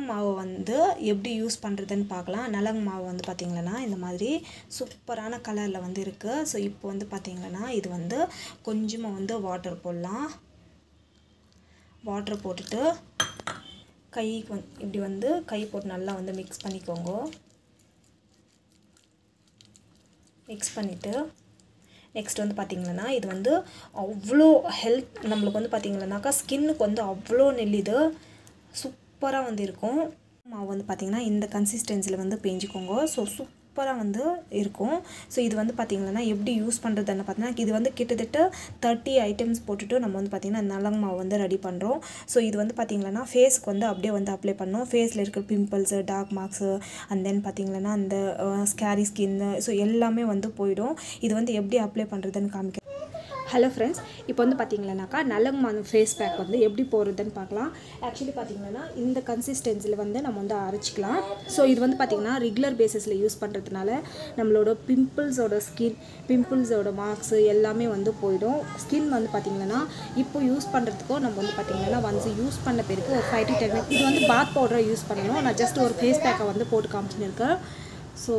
மாவு வந்து எப்படி யூஸ் பண்ணுறதுன்னு பார்க்கலாம். நலங்கு மாவு வந்து பார்த்திங்கன்னா இந்த மாதிரி சூப்பரான கலரில் வந்து இருக்குது. ஸோ இப்போ வந்து பார்த்திங்கன்னா இது வந்து கொஞ்சமாக வந்து வாட்டர் போடலாம். வாட்டர் போட்டுட்டு கைக்கு இப்படி வந்து கை போட்டு நல்லா வந்து மிக்ஸ் பண்ணிக்கோங்க. மிக்ஸ் பண்ணிவிட்டு நெக்ஸ்ட் வந்து பார்த்திங்கன்னா இது வந்து அவ்வளோ ஹெல்த் நம்மளுக்கு வந்து பார்த்திங்கன்னாக்கா ஸ்கின்னுக்கு வந்து அவ்வளோ நெல்லிது சூப்பராக வந்து இருக்கும். மாவு வந்து பார்த்திங்கன்னா இந்த கன்சிஸ்டன்சியில் வந்து பேஞ்சிக்கோங்க. ஸோ சூப்பராக வந்து இருக்கும். ஸோ இது வந்து பார்த்திங்கன்னா எப்படி யூஸ் பண்ணுறதுன்னு பார்த்தீங்கன்னா இது வந்து கிட்டத்தட்ட 30 ஐட்டம்ஸ் போட்டுட்டு நம்ம வந்து பார்த்திங்கன்னா நலங்கு மாவு வந்து ரெடி பண்ணுறோம். ஸோ இது வந்து பார்த்திங்கன்னா ஃபேஸ்க்கு வந்து அப்படியே வந்து அப்ளை பண்ணோம். ஃபேஸில் இருக்கிற pimples, dark marks and then பார்த்திங்கன்னா அந்த ஸ்கேரி ஸ்கின்னு ஸோ எல்லாமே வந்து போயிடும். இது வந்து எப்படி அப்ளை பண்ணுறதுன்னு காமிக்க. ஹலோ ஃப்ரெண்ட்ஸ், இப்போ வந்து பார்த்திங்கன்னாக்கா நலங்கு மாவு ஃபேஸ் பேக் வந்து எப்படி போடுறதுன்னு பார்க்கலாம். ஆக்சுவலி பார்த்திங்கன்னா இந்த கன்சிஸ்டன்சியில் வந்து நம்ம வந்து அரைச்சிக்கலாம். ஸோ இது வந்து பார்த்திங்கன்னா ரெகுலர் பேசிஸில் யூஸ் பண்ணுறதுனால நம்மளோட பிம்பிள்ஸோட மார்க்ஸு எல்லாமே வந்து போயிடும். ஸ்கின் வந்து பார்த்திங்கன்னா இப்போ யூஸ் பண்ணுறதுக்கும் நம்ம வந்து பார்த்திங்கன்னா வந்து யூஸ் பண்ண பிறகு ஒரு 5 to 10 minutes இது வந்து பாத் பவுடரை யூஸ் பண்ணணும். நான் ஜஸ்ட் ஒரு ஃபேஸ் பேக்கை வந்து போட்டு காமிச்சிருக்கேன். ஸோ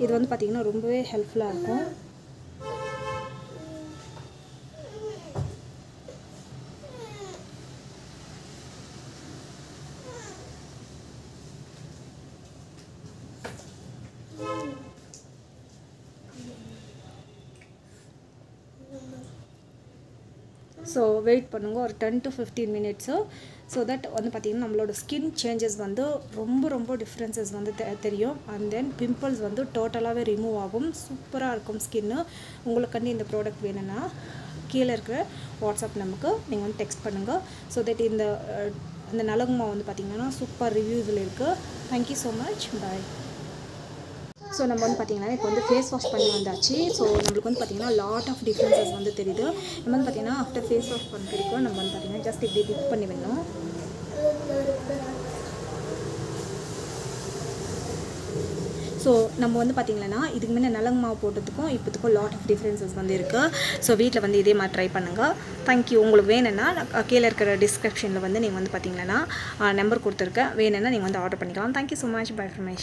இது வந்து பார்த்திங்கன்னா ரொம்பவே ஹெல்ப்ஃபுல்லாக இருக்கும். ஸோ வெயிட் பண்ணுங்க ஒரு 10 to 15 minutes. ஸோ தட் வந்து பார்த்திங்கன்னா நம்மளோட ஸ்கின் சேஞ்சஸ் வந்து ரொம்ப டிஃப்ரென்சஸ் வந்து தெரியும். அண்ட் தென் பிம்பிள்ஸ் வந்து டோட்டலாகவே ரிமூவ் ஆகும். சூப்பராக இருக்கும் ஸ்கின்னு. உங்களுக்கு இந்த ப்ராடக்ட் வேணும்னா கீழே இருக்கிற வாட்ஸ்அப் நம்பருக்கு நீங்கள் வந்து டெக்ஸ்ட் பண்ணுங்கள். ஸோ தட் இந்த நலங்கு மாவு வந்து பார்த்திங்கன்னா சூப்பர் ரிவ்யூஸில் இருக்குது. Thank you so much. Bye. So நம்ம வந்து பார்த்திங்கன்னா இப்போ வந்து ஃபேஸ் வாஷ் பண்ணி வந்தாச்சு. ஸோ நம்மளுக்கு வந்து பார்த்திங்கன்னா லாட் ஆஃப் டிஃப்ரென்சஸ் வந்து தெரியுது. நம்ம வந்து பார்த்திங்கன்னா ஆஃப்டர் ஃபேஸ் வாஷ் பண்ணுறதுக்கு நம்ம வந்து பார்த்திங்கன்னா ஜஸ்ட் இப்படி டிப் பண்ணி வேணும். ஸோ நம்ம வந்து பார்த்திங்கன்னா இதுக்கு முன்னே நலங்கு மாவு போட்டதுக்கும் இப்போதுக்கும் லாட் ஆஃப் டிஃப்ரென்சஸ் வந்து இருக்குது. ஸோ வீட்டில் வந்து இதே மாதிரி ட்ரை பண்ணுங்கள். தேங்க்யூ. உங்களுக்கு வேணும்னா கீழே இருக்கிற டிஸ்கிரிப்ஷனில் வந்து நீங்கள் வந்து பார்த்திங்கன்னா நம்பர் கொடுத்துருக்கேன். வேணும்னா நீங்கள் வந்து ஆர்டர் பண்ணிக்கலாம். Thank you so much. By from